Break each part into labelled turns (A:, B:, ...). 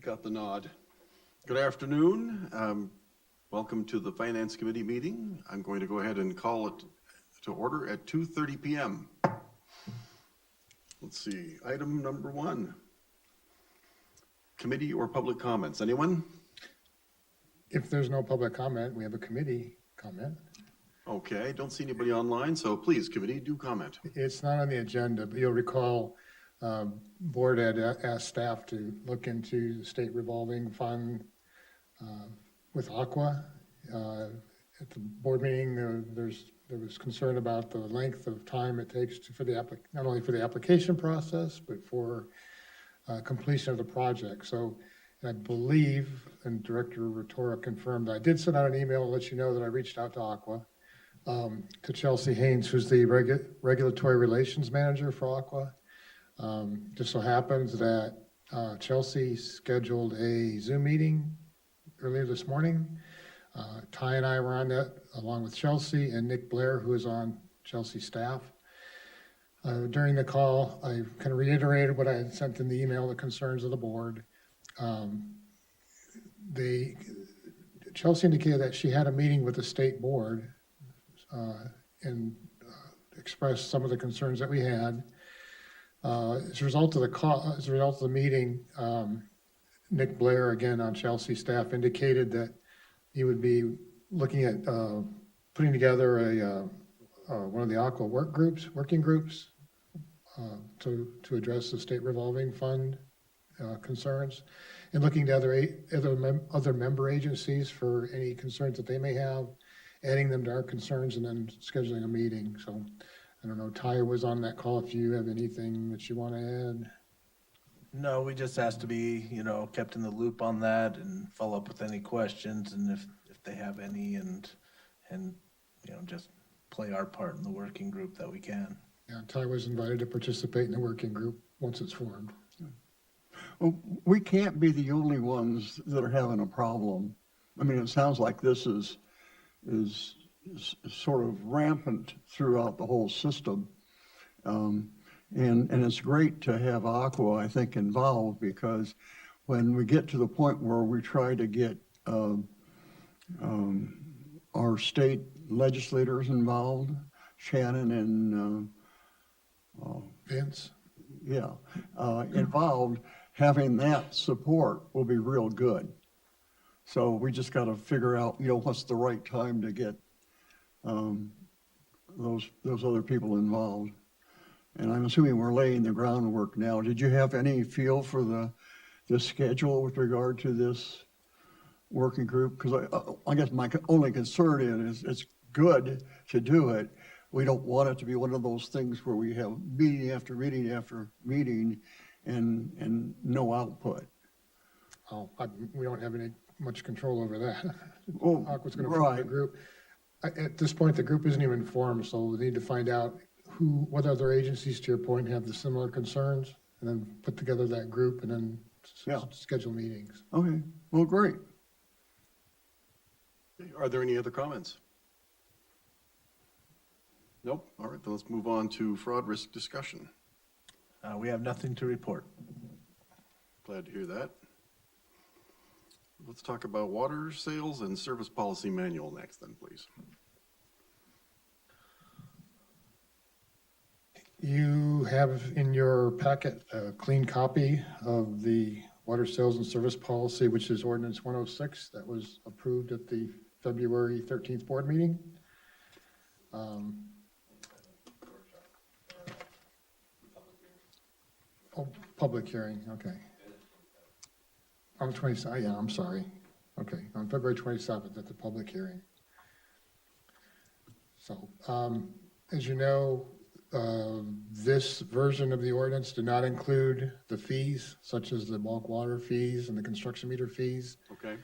A: got the nod. Good afternoon. Welcome to the Finance Committee meeting. I'm going to go ahead and call it to order at 2:30 p.m. Let's see, item number 1. Committee or public comments. Anyone?
B: If there's no public comment, we have a committee comment.
A: Okay, don't see anybody online, so please, committee, do comment.
B: It's not on the agenda, but you'll recall board had asked staff to look into the state revolving fund with Aqua. At the board meeting, there was concern about the length of time it takes for the not only for the application process, but for completion of the project. So I believe, and Director Rotora confirmed, I did send out an email to let you know that I reached out to Aqua, to Chelsea Haynes, who's the regulatory relations manager for Aqua. Just so happens that Chelsea scheduled a Zoom meeting earlier this morning. Ty and I were on that, along with Chelsea and Nick Blair, who is on Chelsea's staff. During the call, I kind of reiterated what I had sent in the email, the concerns of the board. Chelsea indicated that she had a meeting with the state board and expressed some of the concerns that we had. As a result of the meeting, Nick Blair, again on Chelsea's staff, indicated that he would be looking at putting together one of the Aqua working groups to address the state revolving fund concerns, and looking to other member agencies for any concerns that they may have, adding them to our concerns, and then scheduling a meeting. So I don't know, Ty was on that call. If you have anything that you want to add.
C: No, we just asked to be, kept in the loop on that and follow up with any questions, and if they have any, and just play our part in the working group that we can.
B: Yeah, Ty was invited to participate in the working group once it's formed.
D: Well, we can't be the only ones that are having a problem. I mean, it sounds like this is sort of rampant throughout the whole system. And it's great to have Aqua, I think, involved, because when we get to the point where we try to get our state legislators involved, Shannon and
B: Vince?
D: Yeah, involved, having that support will be real good. So we just got to figure out, what's the right time to get those other people involved. And I'm assuming we're laying the groundwork now. Did you have any feel for the schedule with regard to this working group? Because I guess my only concern is it's good to do it. We don't want it to be one of those things where we have meeting after meeting after meeting and no output.
B: Oh, we don't have much control over that.
D: Oh,
B: Aqua's going to form the group. At this point, the group isn't even formed, so we need to find out what other agencies, to your point, have the similar concerns, and then put together that group and then schedule meetings.
D: Okay, well, great.
A: Are there any other comments? Nope. All right, then let's move on to fraud risk discussion.
C: We have nothing to report.
A: Glad to hear that. Let's talk about water sales and service policy manual next then, please.
B: You have in your packet a clean copy of the water sales and service policy, which is ordinance 106 that was approved at the February 13th board meeting. Public hearing, okay. On the 27th, yeah, I'm sorry. Okay, on February 27th at the public hearing. So, as you know, this version of the ordinance did not include the fees, such as the bulk water fees and the construction meter fees.
A: Okay.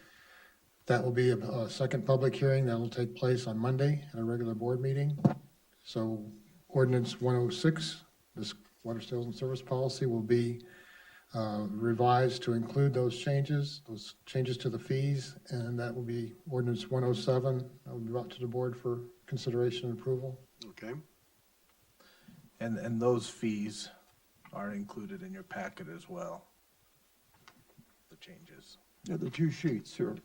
B: That will be a second public hearing that will take place on Monday at a regular board meeting. So ordinance 106, this water sales and service policy, will be revised to include those changes to the fees, and that will be ordinance 107 that will be brought to the board for consideration and approval.
A: Okay.
C: And those fees are included in your packet as well.
A: The
C: changes.
D: Yeah, the two sheets here.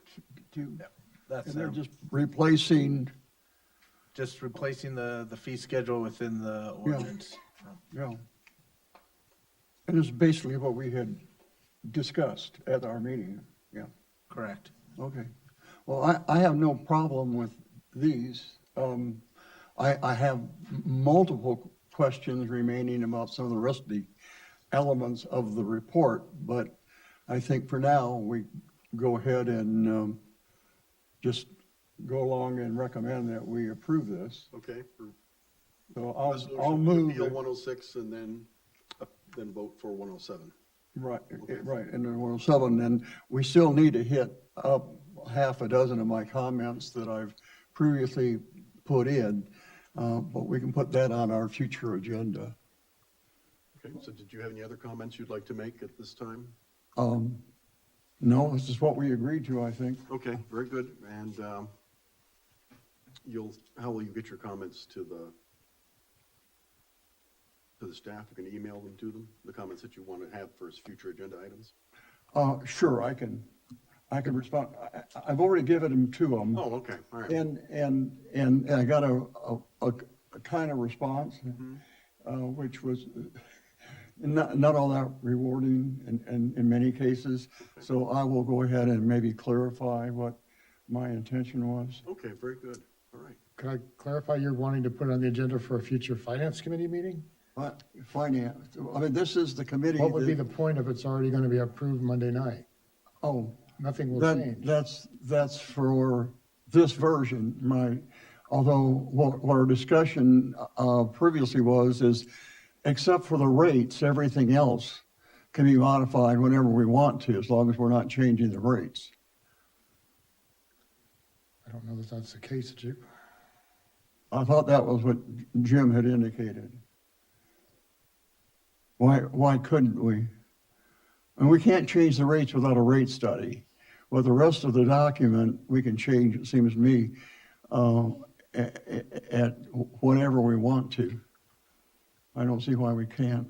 D: Two,
C: Yep, that's
D: and they're
C: them.
D: just replacing,
C: Just replacing the fee schedule within the ordinance.
D: yeah. And it's basically what we had discussed at our meeting, yeah.
C: Correct.
D: Okay. Well, I have no problem with these. I have multiple questions remaining about some of the rest of the elements of the report, but I think for now, we go ahead and just go along and recommend that we approve this.
A: Okay. For
D: So I'll
A: resolution
D: move
A: Appeal
D: it.
A: 106 and then vote for 107.
D: Right,
A: Okay.
D: right, and then 107, and we still need to hit up half a dozen of my comments that I've previously put in, but we can put that on our future agenda.
A: Okay, so did you have any other comments you'd like to make at this time?
D: No, this is what we agreed to, I think.
A: Okay, very good. And how will you get your comments to the staff? You're going to email them to them, the comments that you want to have for future agenda items?
D: Sure, I can respond. I've already given them to them.
A: Oh, okay, all right.
D: And I got a kind of response, which was not all that rewarding in many cases. So I will go ahead and maybe clarify what my intention was.
A: Okay, very good. All right.
B: Could I clarify, you're wanting to put it on the agenda for a future finance committee meeting?
D: Finance, I mean, this is the committee.
B: What would be
D: that-
B: the point if it's already going to be approved Monday night?
D: Oh,
B: Nothing will change.
D: that's for this version. Although what our discussion previously is, except for the rates, everything else can be modified whenever we want to, as long as we're not changing the rates.
B: I don't know that that's the case, Jim.
D: I thought that was what Jim had indicated. Why couldn't we? And we can't change the rates without a rate study. But the rest of the document, we can change, it seems to me, at whenever we want to. I don't see why we can't.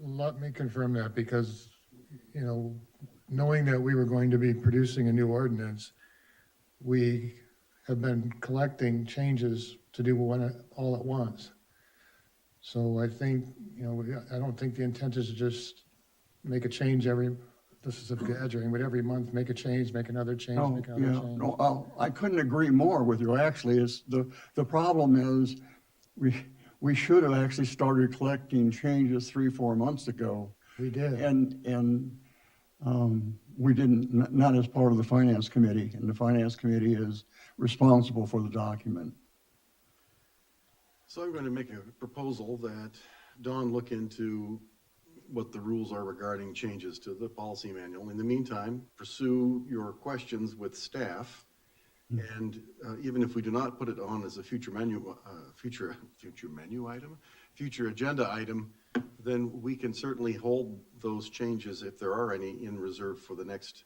B: Let me confirm that, because, knowing that we were going to be producing a new ordinance, we have been collecting changes to do all at once. So I think, I don't think the intent is to just make a change this is exaggerating, but every month, make a change, make another change,
D: Oh,
B: make another
D: yeah,
B: change.
D: no, I couldn't agree more with you, actually. It's the problem is, we should have actually started collecting changes 3-4 months ago.
B: We did.
D: And we didn't, not as part of the finance committee, and the finance committee is responsible for the document.
A: So I'm going to make a proposal that Dawn look into what the rules are regarding changes to the policy manual. In the meantime, pursue your questions with staff. And even if we do not put it on as a future agenda item, then we can certainly hold those changes, if there are any, in reserve for the next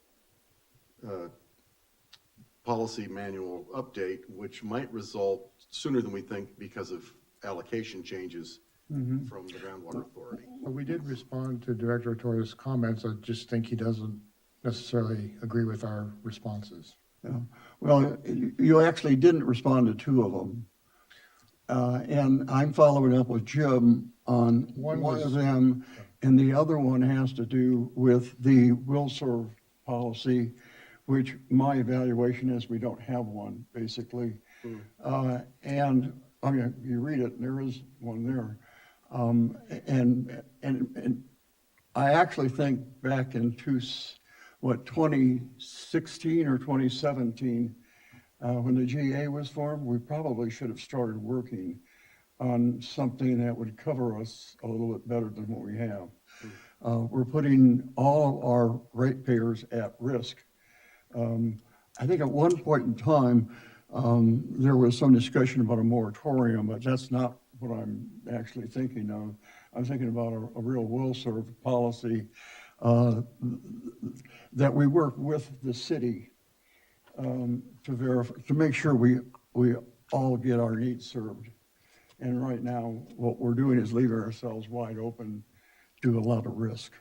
A: policy manual update, which might result sooner than we think because of allocation changes from the Groundwater Authority.
B: But we did respond to Director Torres' comments. I just think he doesn't necessarily agree with our responses.
D: Yeah. Well, you actually didn't respond to 2 of them. And I'm following up with Jim on one of them, and the other one has to do with the will serve policy, which my evaluation is we don't have one, basically. And I mean, you read it, and there is one there. And I actually think back in 2016 or 2017, when the GA was formed, we probably should have started working on something that would cover us a little bit better than what we have. We're putting all of our ratepayers at risk. I think at one point in time, there was some discussion about a moratorium, but that's not what I'm actually thinking of. I'm thinking about a real will-serve policy that we work with the city to verify, to make sure we all get our needs served. And right now, what we're doing is leaving ourselves wide open to a lot of risk.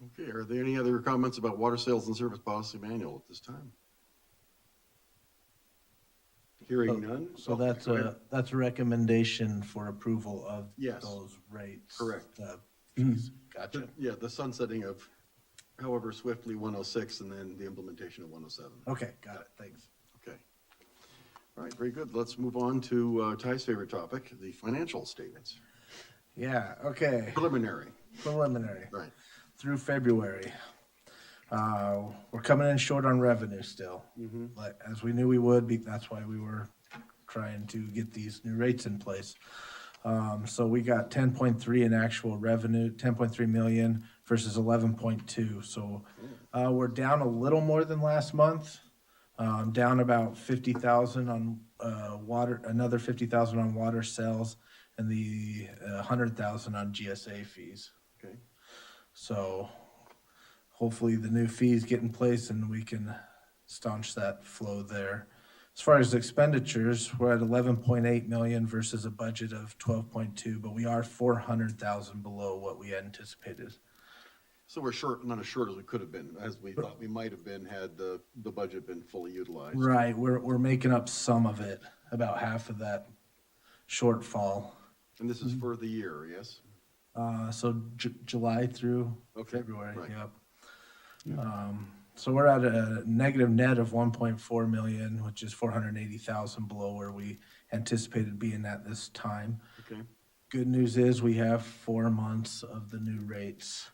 A: Okay, are there any other comments about water sales and service policy manual at this time? Hearing none?
C: So
A: Oh,
C: that's
A: go ahead.
C: a recommendation for approval of
A: Yes.
C: those rates.
A: Correct.
C: Fees. Gotcha.
A: Yeah, the sunsetting of however swiftly 106 and then the implementation of 107.
C: Okay, got it, thanks.
A: Okay. All right, very good. Let's move on to Ty's favorite topic, the financial statements.
C: Yeah, okay,
A: Preliminary,
C: preliminary.
A: right.
C: Through February. We're coming in short on revenue still, like, as we knew we would be, that's why we were trying to get these new rates in place. So we got 10.3 in actual revenue, 10.3 million versus 11.2. So we're down a little more than last month, down about 50,000 on water, another 50,000 on water sales, and the 100,000 on GSA fees.
A: Okay.
C: So hopefully the new fees get in place and we can staunch that flow there. As far as expenditures, we're at 11.8 million versus a budget of 12.2, but we are 400,000 below what we anticipated.
A: So we're short, not as short as we could have been, as we thought we might have been had the budget been fully utilized.
C: Right, we're making up some of it, about half of that shortfall.
A: And this is for the year, yes?
C: So July through
A: Okay,
C: February,
A: right.
C: yep. So we're at a negative net of 1.4 million, which is 480,000 below where we anticipated being at this time.
A: Okay,
C: Good news is we have 4 months of the new rates,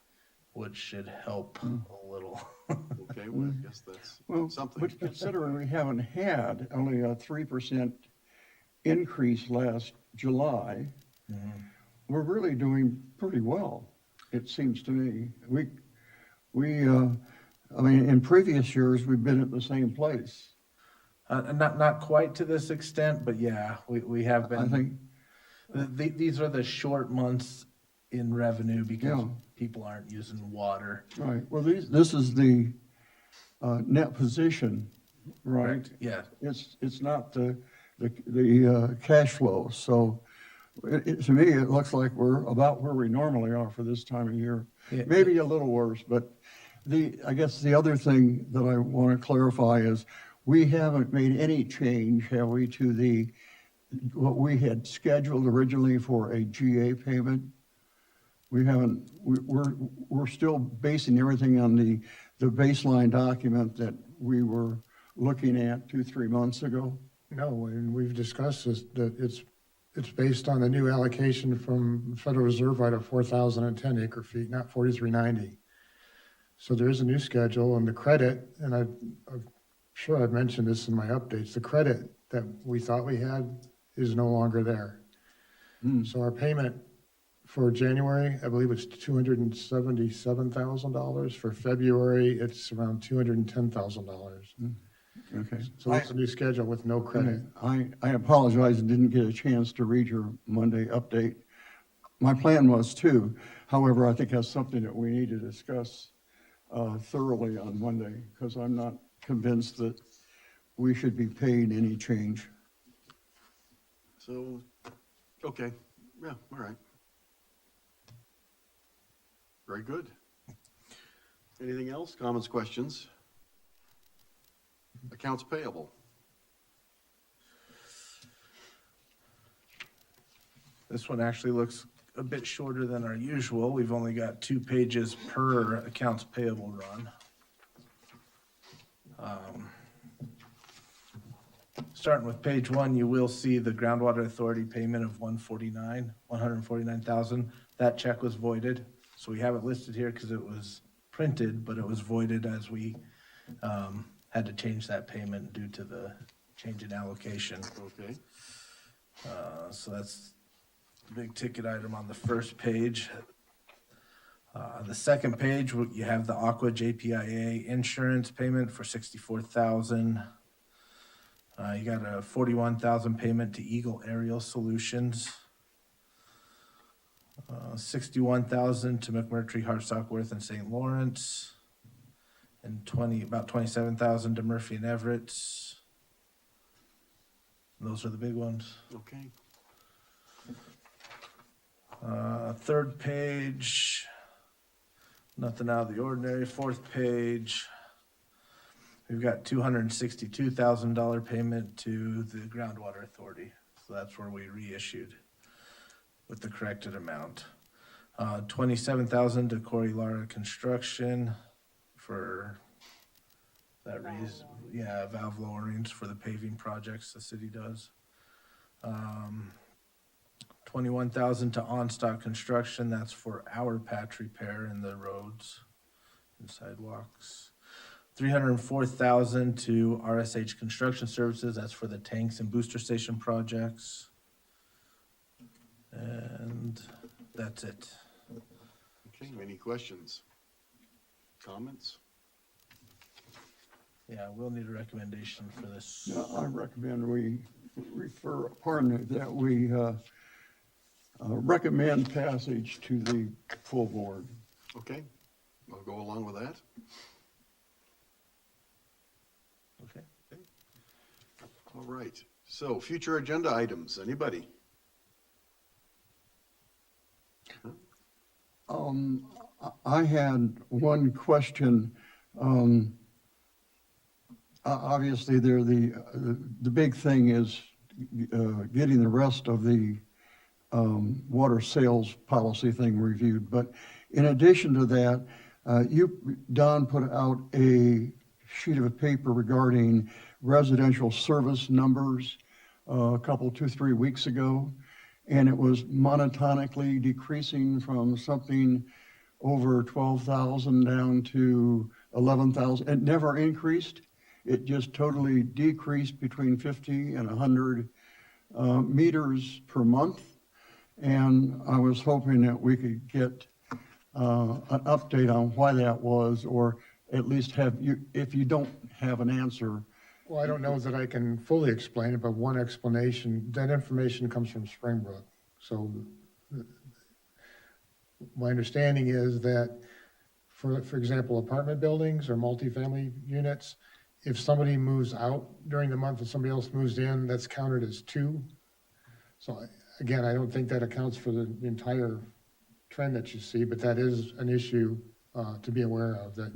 C: which should help a little.
A: okay, well, I guess that's
D: Well,
A: something.
D: but considering we haven't had only a 3% increase last July, we're really doing pretty well, it seems to me. I mean, in previous years, we've been at the same place.
C: Not quite to this extent, but yeah, we have been.
D: I think,
C: These are the short months in revenue because
D: Yeah.
C: people aren't using water.
D: right, well, this is the net position, right?
C: Yeah,
D: It's not the cash flow, so to me, it looks like we're about where we normally are for this time of year.
C: Yeah.
D: Maybe a little worse, but I guess the other thing that I want to clarify is we haven't made any change, have we, to what we had scheduled originally for a GA payment? We haven't, we're still basing everything on the baseline document that we were looking at 2-3 months ago.
B: No, and we've discussed this, that it's based on the new allocation from Federal Reserve right of 4,010 acre feet, not 4,390. So there is a new schedule, and the credit, and I'm sure I've mentioned this in my updates, the credit that we thought we had is no longer there. So our payment for January, I believe it's $277,000. For February, it's around $210,000.
D: Okay.
B: So that's a new schedule with no credit.
D: I apologize, and didn't get a chance to read your Monday update. My plan was to, however, I think that's something that we need to discuss thoroughly on Monday, because I'm not convinced that we should be paid any change.
A: So, okay, yeah, all right. Very good. Anything else? Comments, questions? Accounts payable.
C: this one actually looks a bit shorter than our usual. We've only got 2 pages per accounts payable run. Starting with page 1, you will see the groundwater authority payment of 149,000. That check was voided, so we have it listed here because it was printed, but it was voided as we had to change that payment due to the change in allocation.
A: Okay,
C: So that's the big ticket item on the first page. The second page, you have the Aqua JPIA insurance payment for 64,000. You got a 41,000 payment to Eagle Aerial Solutions. 61,000 to McMurtry, Hartsockworth, and St. Lawrence. And about 27,000 to Murphy and Everett. Those are the big ones.
A: okay.
C: Third page, Nothing out of the ordinary. Fourth page. We've got $262,000 payment to the groundwater authority. So that's where we reissued with the corrected amount. 27,000 to Corey Lara Construction for that reason. Yeah, valve lowerings for the paving projects the city does. 21,000 to OnStock Construction. That's for our patch repair in the roads and sidewalks. 304,000 to RSH Construction Services. That's for the tanks and booster station projects. And that's it.
A: Okay, any questions? Comments?
C: Yeah, we'll need a recommendation for this.
D: Yeah, I recommend we recommend passage to the full board.
A: Okay, I'll go along with that.
C: Okay.
A: All right, so future agenda items, anybody?
D: I had one question. Obviously, the big thing is getting the rest of the water sales policy thing reviewed. But in addition to that, Don put out a sheet of paper regarding residential service numbers a couple, 2-3 weeks ago. And it was monotonically decreasing from something over 12,000 down to 11,000. It never increased. It just totally decreased between 50 and 100 meters per month. And I was hoping that we could get an update on why that was, or at least have you, if you don't have an answer.
B: Well, I don't know that I can fully explain it, but one explanation, that information comes from Springbrook. So my understanding is that, for example, apartment buildings or multifamily units, if somebody moves out during the month and somebody else moves in, that's counted as two. So again, I don't think that accounts for the entire trend that you see, but that is an issue to be aware of, that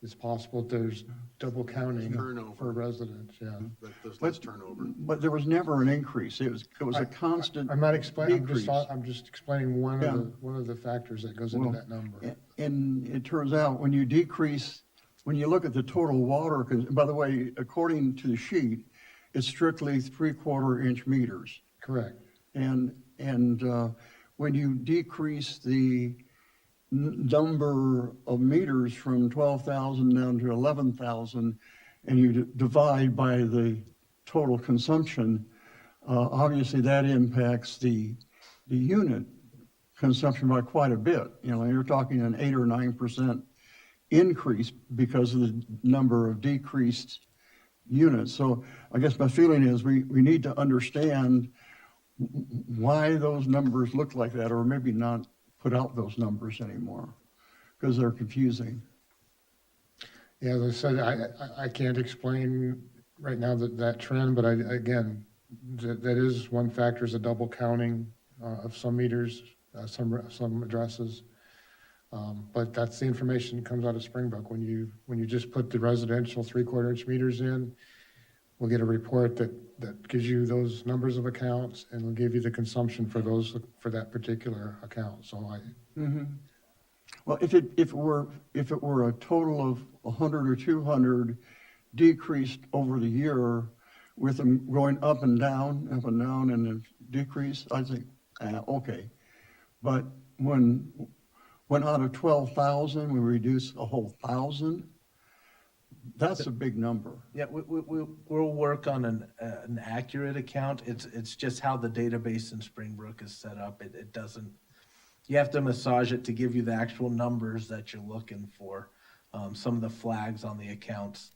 B: it's possible there's double counting
A: Turnover.
B: for residents, yeah.
A: But there's less turnover.
D: But there was never an increase. It was a constant
B: I'm not explaining,
D: decrease.
B: I'm just explaining one of the factors that goes into
D: Well,
B: that number.
D: And it turns out when you decrease, when you look at the total water, by the way, according to the sheet, it's strictly 3/4 inch meters.
B: Correct.
D: And when you decrease the number of meters from 12,000 down to 11,000, and you divide by the total consumption, obviously that impacts the unit consumption by quite a bit. You know, you're talking an 8 or 9% increase because of the number of decreased units. So I guess my feeling is we need to understand why those numbers look like that, or maybe not put out those numbers anymore, because they're confusing.
B: Yeah, as I said, I can't explain right now that trend, but again, that is one factor, is a double counting of some meters, some addresses. But that's the information that comes out of Springbrook. When you just put the residential 3/4 inch meters in, we'll get a report that gives you those numbers of accounts, and will give you the consumption for that particular account. So
D: Well, if it were a total of 100 or 200 decreased over the year, with them going up and down, and a decrease, I think, okay. But when out of 12,000, we reduce a whole 1,000, that's a big number.
C: Yeah, we'll work on an accurate account. It's just how the database in Springbrook is set up. It doesn't, you have to massage it to give you the actual numbers that you're looking for. Some of the flags on the accounts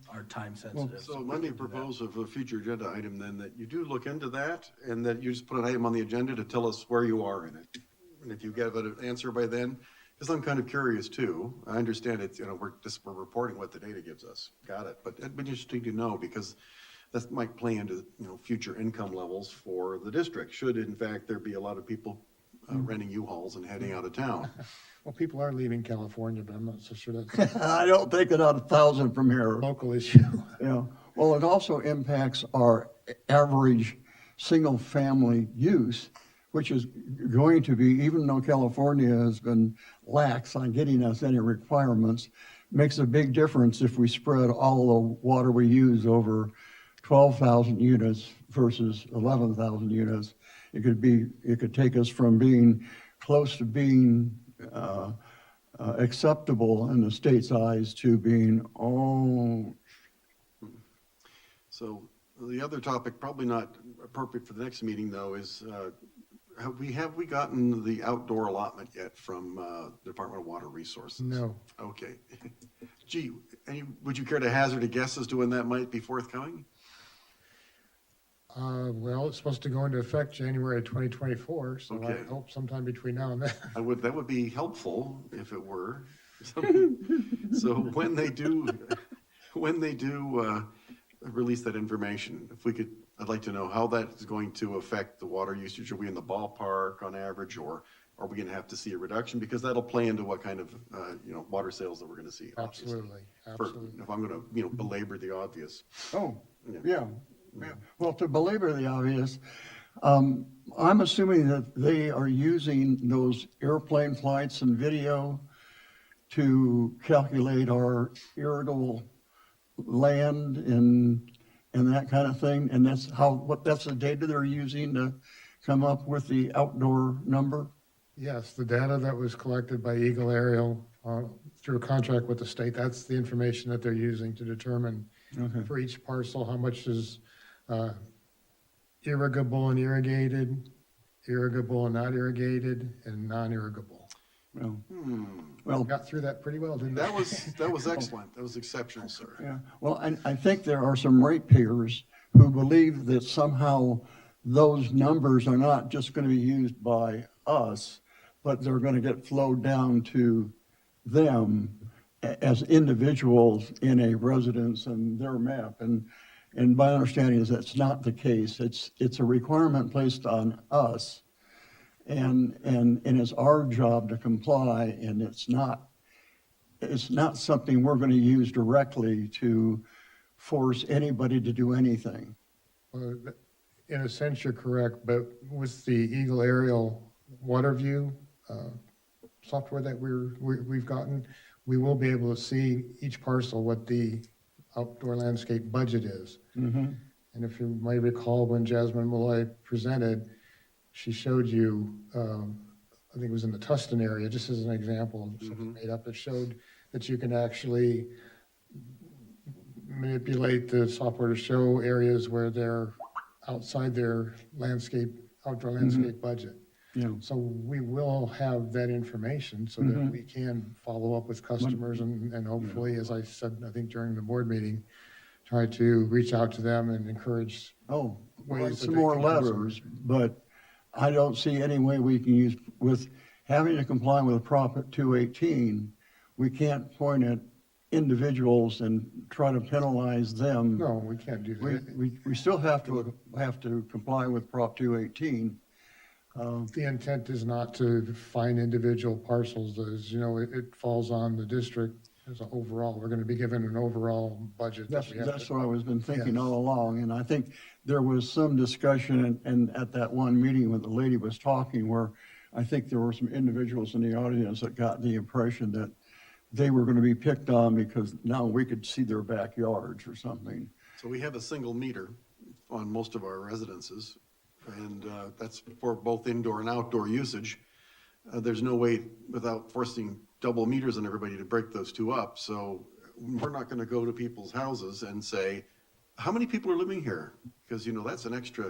C: are time sensitive.
A: So let me propose of a future agenda item then, that you do look into that, and that you just put an item on the agenda to tell us where you are in it. And if you get an answer by then, because I'm kind of curious too. I understand it's, we're reporting what the data gives us. Got it. But it'd be interesting to know, because that might play into, future income levels for the district. Should in fact there be a lot of people renting U-Hauls and heading out of town.
B: Well, people are leaving California, but I'm not so sure that's a
D: I don't think it out 1,000 from here.
B: local issue.
D: Yeah, well, it also impacts our average single-family use, which is going to be, even though California has been lax on getting us any requirements, makes a big difference if we spread all the water we use over 12,000 units versus 11,000 units. It could take us from being close to being acceptable in the state's eyes to being, oh,
A: So the other topic, probably not appropriate for the next meeting though, is have we gotten the outdoor allotment yet from Department of Water Resources?
B: No.
A: Okay. Gee, would you care to hazard a guess as to when that might be forthcoming?
B: Well, it's supposed to go into effect January of 2024, so
A: Okay.
B: I hope sometime between now and then.
A: That would be helpful if it were. So when they do release that information, I'd like to know how that is going to affect the water usage. Are we in the ballpark on average, or are we gonna have to see a reduction? Because that'll play into what kind of, water sales that we're gonna see. Obviously.
B: Absolutely, absolutely.
A: If I'm gonna, belabor the obvious.
D: oh,
A: Yeah.
D: yeah. Yeah. Well, to belabor the obvious, I'm assuming that they are using those airplane flights and video to calculate our irrigable land and that kind of thing, and that's the data they're using to come up with the outdoor number?
B: Yes, the data that was collected by Eagle Aerial through a contract with the state, that's the information that they're using to determine
D: Okay.
B: for each parcel how much is irrigable and irrigated, irrigable and not irrigated, and non-irrigable.
D: Well, well,
B: Got through that pretty well, didn't I?
A: That was excellent. That was exceptional, sir.
D: yeah, well, I think there are some ratepayers who believe that somehow those numbers are not just going to be used by us, but they're going to get flowed down to them as individuals in a residence and their map. And my understanding is that's not the case. It's a requirement placed on us, and it's our job to comply, and it's not something we're going to use directly to force anybody to do anything.
B: Well, in a sense, you're correct, but with the Eagle Aerial Water View software that we've gotten, we will be able to see each parcel what the outdoor landscape budget is.
D: Mm-hmm.
B: And if you might recall, when Jasmine Malloy presented, she showed you, I think it was in the Tustin area, just as an example of something made up, it showed that you can actually manipulate the software to show areas where they're outside their outdoor landscape budget.
D: Yeah.
B: So we will have that information so that we can follow up with customers and hopefully, as I said, I think during the board meeting, try to reach out to them and encourage.
D: Oh,
B: Ways
D: write
B: that
D: some
B: they
D: more
B: can consume.
D: letters, but I don't see any way we can use, with having to comply with Prop 218, we can't point at individuals and try to penalize them.
B: No, we can't do that.
D: We still have to comply with Prop 218.
B: The intent is not to find individual parcels, as you know, it falls on the district as an overall. We're going to be given an overall budget.
D: That's
B: we have to-
D: what I was been thinking
B: Yes.
D: all along, and I think there was some discussion, and at that one meeting when the lady was talking, where I think there were some individuals in the audience that got the impression that they were going to be picked on because now we could see their backyards or something.
A: So we have a single meter on most of our residences, and that's for both indoor and outdoor usage. There's no way without forcing double meters on everybody to break those two up. So we're not going to go to people's houses and say, how many people are living here? Because, that's an extra,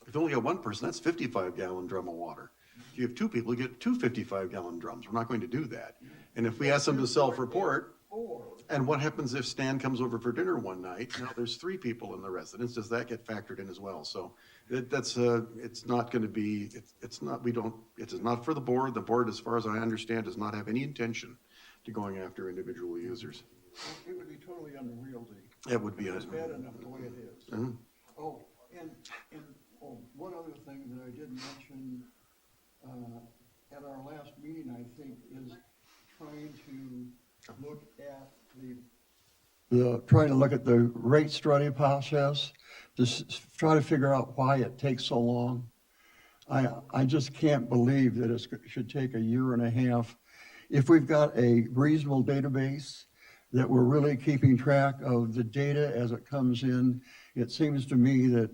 A: if you only got one person, that's 55-gallon drum of water. If you have two people, you get two 55-gallon drums. We're not going to do that. And if we ask them to self-report, and what happens if Stan comes over for dinner one night? Now there's three people in the residence. Does that get factored in as well? So it's not going to be, it's not for the board. The board, as far as I understand, does not have any intention to going after individual users.
D: It would be totally unwieldy.
A: It would be.
D: It's bad enough the way it is.
A: Mhm.
D: Oh, and one other thing that I didn't mention, at our last meeting, I think, is trying to look at trying to look at the rate study process, try to figure out why it takes so long. I just can't believe that it should take a year and a half. If we've got a reasonable database, that we're really keeping track of the data as it comes in, it seems to me that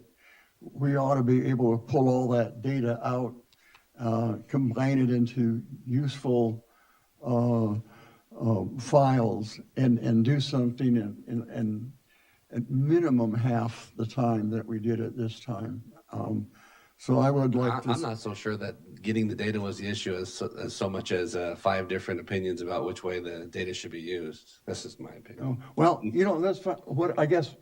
D: we ought to be able to pull all that data out, combine it into useful files and do something in at minimum half the time that we did it this time. So I would like to.
E: I'm not so sure that getting the data was the issue as so much as 5 different opinions about which way the data should be used. This is my opinion.
D: Well, that's what I guess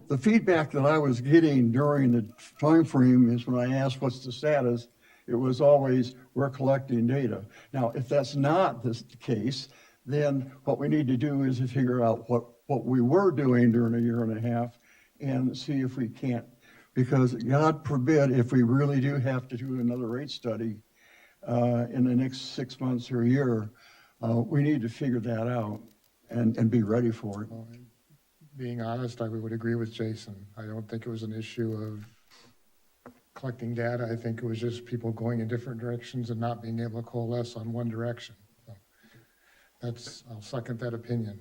D: the feedback that I was getting during the time frame is when I asked what's the status, it was always we're collecting data. Now, if that's not the case, then what we need to do is to figure out what we were doing during a year and a half and see if we can't. Because God forbid, if we really do have to do another rate study in the next 6 months or a year, we need to figure that out and be ready for it.
B: Well, being honest, I would agree with Jason. I don't think it was an issue of collecting data. I think it was just people going in different directions and not being able to coalesce on one direction. So I'll second that opinion.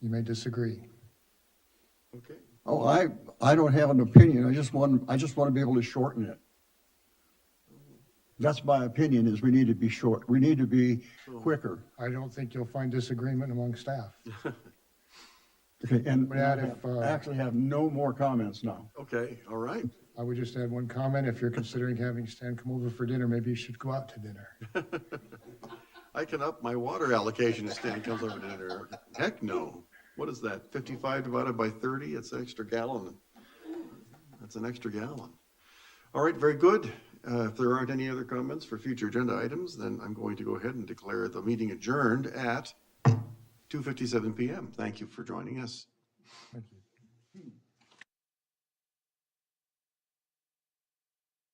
B: You may disagree.
A: Okay.
D: Oh, I don't have an opinion. I just want to be able to shorten it. That's my opinion, is we need to be short. We need to be quicker.
B: I don't think you'll find disagreement among staff.
D: Okay, and
B: But Add
D: I actually have no more comments now.
A: Okay, all right.
B: I would just add one comment. If you're considering having Stan come over for dinner, maybe you should go out to dinner.
A: I can up my water allocation if Stan comes over to dinner. Heck no. What is that, 55 divided by 30? It's an extra gallon. That's an extra gallon. All right, very good. If there aren't any other comments for future agenda items, then I'm going to go ahead and declare the meeting adjourned at 2:57 p.m. Thank you for joining us.
B: Thank you.